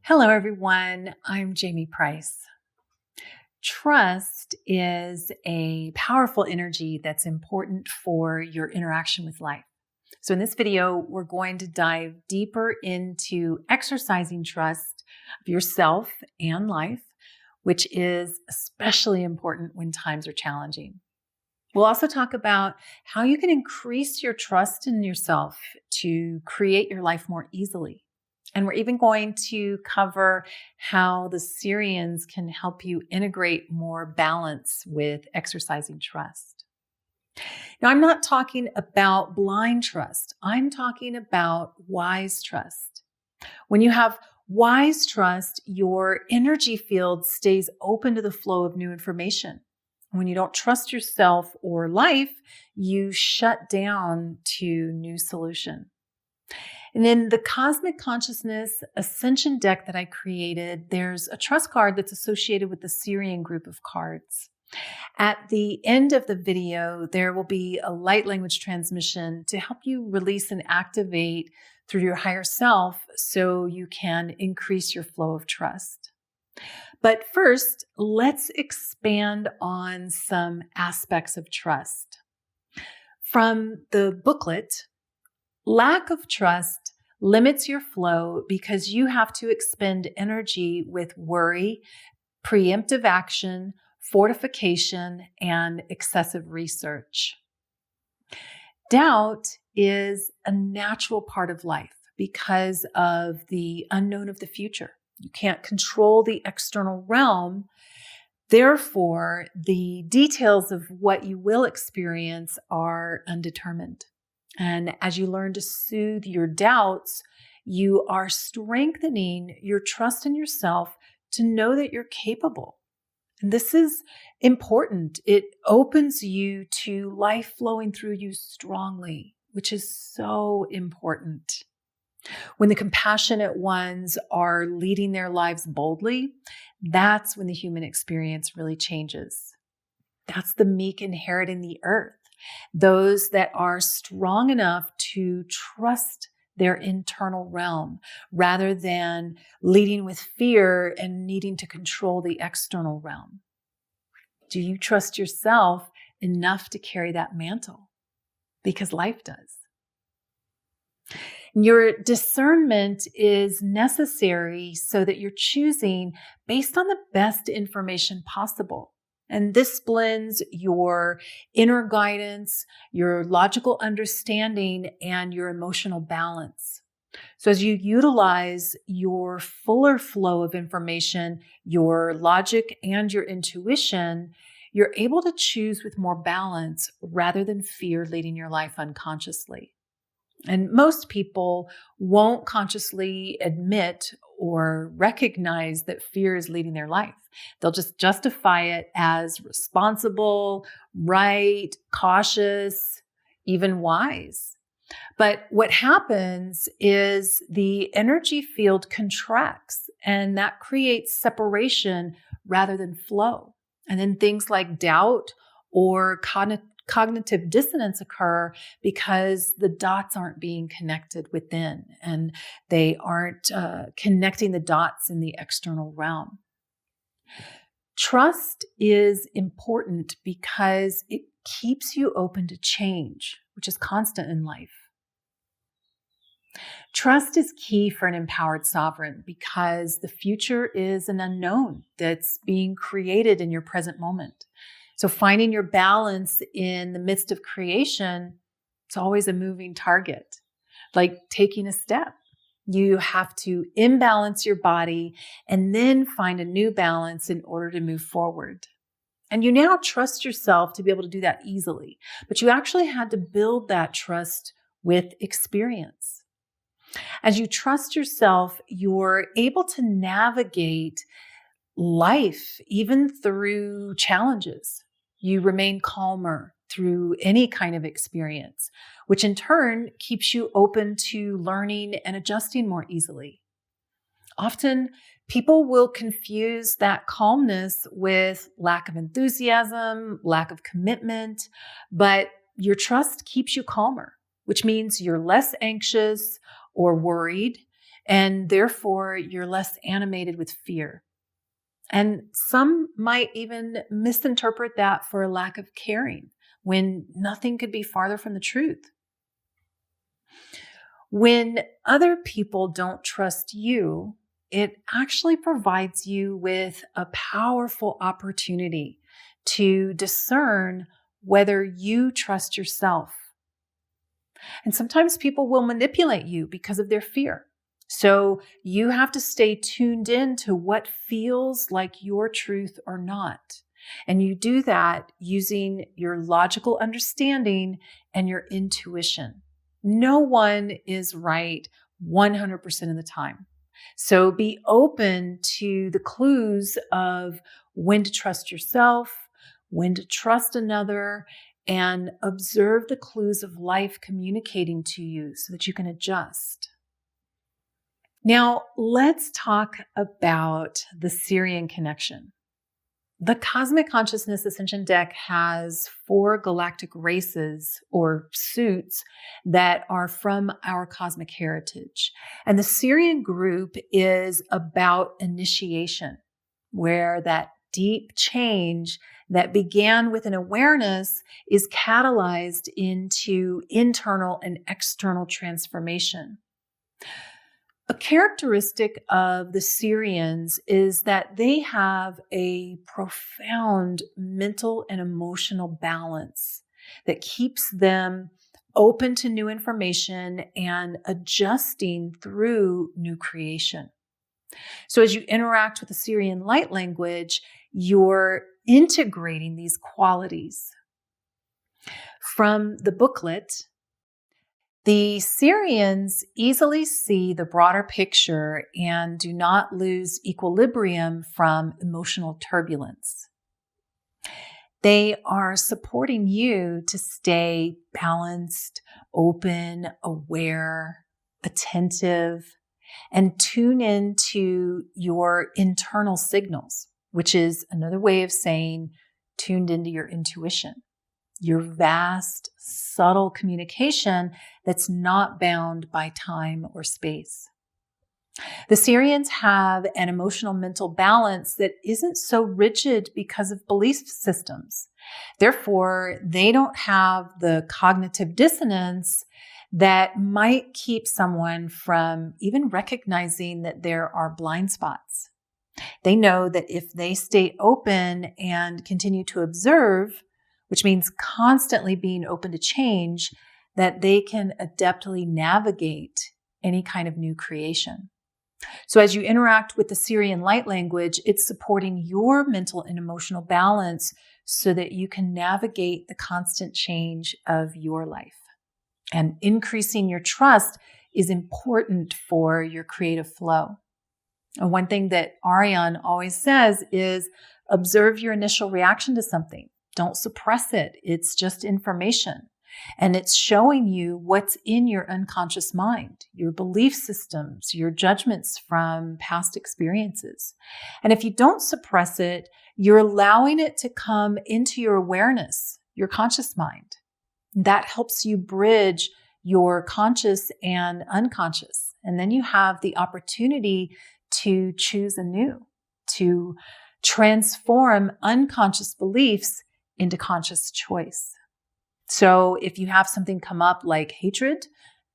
Hello, everyone. I'm Jamie Price. Trust is a powerful energy that's important for your interaction with life. So in this video, we're going to dive deeper into exercising trust of yourself and life, which is especially important when times are challenging. We'll also talk about how you can increase your trust in yourself to create your life more easily. And we're even going to cover how the Syrians can help you integrate more balance with exercising trust. Now, I'm not talking about blind trust. I'm talking about wise trust. When you have wise trust, your energy field stays open to the flow of new information. When you don't trust yourself or life, you shut down to new solution. And in the Cosmic Consciousness Ascension deck that I created, there's a trust card that's associated with the Syrian group of cards. At the end of the video, there will be a light language transmission to help you release and activate through your higher self so you can increase your flow of trust. But first, let's expand on some aspects of trust. From the booklet, lack of trust limits your flow because you have to expend energy with worry, preemptive action, fortification, and excessive research. Doubt is a natural part of life because of the unknown of the future. You can't control the external realm. Therefore, the details of what you will experience are undetermined. And as you learn to soothe your doubts, you are strengthening your trust in yourself to know that you're capable. And this is important. It opens you to life flowing through you strongly, which is so important. When the compassionate ones are leading their lives boldly, that's when the human experience really changes. That's the meek inheriting the earth. Those that are strong enough to trust their internal realm rather than leading with fear and needing to control the external realm. Do you trust yourself enough to carry that mantle? Because life does. Your discernment is necessary so that you're choosing based on the best information possible. And this blends your inner guidance, your logical understanding, and your emotional balance. So as you utilize your fuller flow of information, your logic and your intuition, you're able to choose with more balance rather than fear leading your life unconsciously. And most people won't consciously admit or recognize that fear is leading their life. They'll just justify it as responsible, right, cautious, even wise. But what happens is the energy field contracts, and that creates separation rather than flow. And then things like doubt or cognitive dissonance occur because the dots aren't being connected within and they aren't connecting the dots in the external realm. Trust is important because it keeps you open to change, which is constant in life. Trust is key for an empowered sovereign because the future is an unknown that's being created in your present moment. So finding your balance in the midst of creation, it's always a moving target, like taking a step. You have to imbalance your body and then find a new balance in order to move forward. And you now trust yourself to be able to do that easily, but you actually had to build that trust with experience. As you trust yourself, you're able to navigate life even through challenges. You remain calmer through any kind of experience, which in turn keeps you open to learning and adjusting more easily. Often, people will confuse that calmness with lack of enthusiasm, lack of commitment, but your trust keeps you calmer, which means you're less anxious or worried, and therefore you're less animated with fear. And some might even misinterpret that for a lack of caring, when nothing could be farther from the truth. When other people don't trust you, it actually provides you with a powerful opportunity to discern whether you trust yourself. And sometimes people will manipulate you because of their fear. So you have to stay tuned in to what feels like your truth or not. And you do that using your logical understanding and your intuition. No one is right 100% of the time. So be open to the clues of when to trust yourself, when to trust another, and observe the clues of life communicating to you so that you can adjust. Now, let's talk about the Sirian connection. The Cosmic Consciousness Ascension deck has 4 galactic races or suits that are from our cosmic heritage. And the Sirian group is about initiation, where that deep change that began with an awareness is catalyzed into internal and external transformation. A characteristic of the Sirians is that they have a profound mental and emotional balance that keeps them open to new information and adjusting through new creation. So as you interact with the Sirian light language, you're integrating these qualities. From the booklet, the Sirians easily see the broader picture and do not lose equilibrium from emotional turbulence. They are supporting you to stay balanced, open, aware, attentive, and tune into your internal signals, which is another way of saying tuned into your intuition. Your vast, subtle communication that's not bound by time or space. The Sirians have an emotional mental balance that isn't so rigid because of belief systems. Therefore, they don't have the cognitive dissonance that might keep someone from even recognizing that there are blind spots. They know that if they stay open and continue to observe, which means constantly being open to change, that they can adeptly navigate any kind of new creation. So as you interact with the Sirian light language, it's supporting your mental and emotional balance so that you can navigate the constant change of your life. And increasing your trust is important for your creative flow. And one thing that Ariane always says is observe your initial reaction to something. Don't suppress it. It's just information. And it's showing you what's in your unconscious mind, your belief systems, your judgments from past experiences. And if you don't suppress it, you're allowing it to come into your awareness, your conscious mind. That helps you bridge your conscious and unconscious. And then you have the opportunity to choose anew, to transform unconscious beliefs into conscious choice. So if you have something come up like hatred,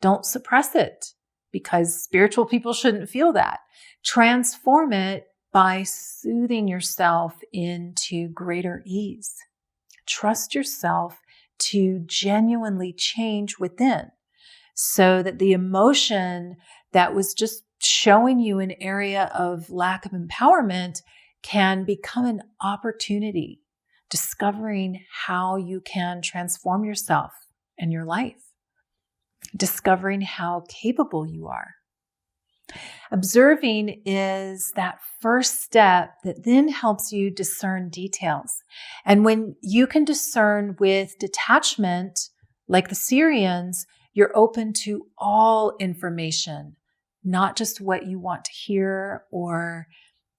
don't suppress it because spiritual people shouldn't feel that. Transform it by soothing yourself into greater ease. Trust yourself to genuinely change within so that the emotion that was just showing you an area of lack of empowerment can become an opportunity, discovering how you can transform yourself and your life, discovering how capable you are. Observing is that first step that then helps you discern details. And when you can discern with detachment, like the Sirians, you're open to all information, not just what you want to hear or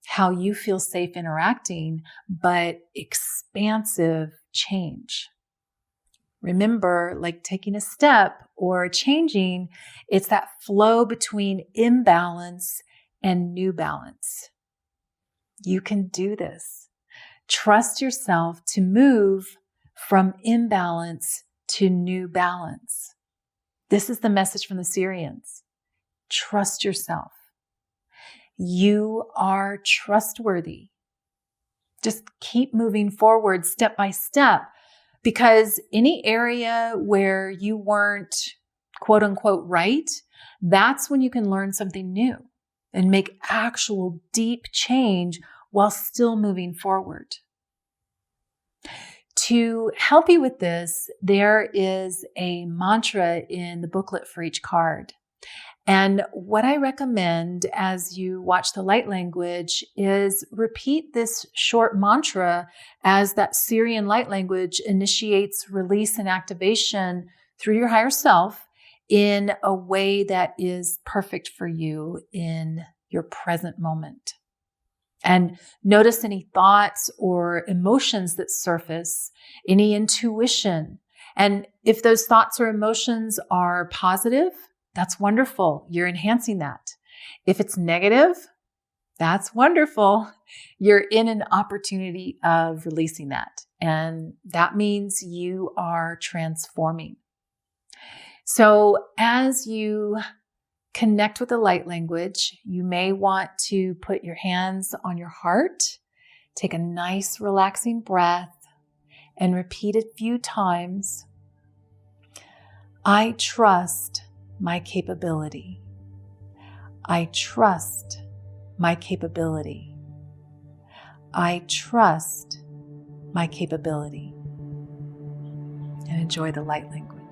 how you feel safe interacting, but expansive change. Remember, like taking a step or changing, it's that flow between imbalance and new balance. You can do this. Trust yourself to move from imbalance to new balance. This is the message from the Sirians. Trust yourself. You are trustworthy. Just keep moving forward step by step, because any area where you weren't quote unquote right, that's when you can learn something new and make actual deep change while still moving forward. To help you with this, there is a mantra in the booklet for each card. And what I recommend as you watch the light language is repeat this short mantra as that Sirian light language initiates release and activation through your higher self in a way that is perfect for you in your present moment. And notice any thoughts or emotions that surface, any intuition. And if those thoughts or emotions are positive, that's wonderful. You're enhancing that. If it's negative, that's wonderful. You're in an opportunity of releasing that. And that means you are transforming. So as you connect with the light language, you may want to put your hands on your heart, take a nice relaxing breath, and repeat a few times. I trust my capability. I trust my capability. I trust my capability. And enjoy the light language.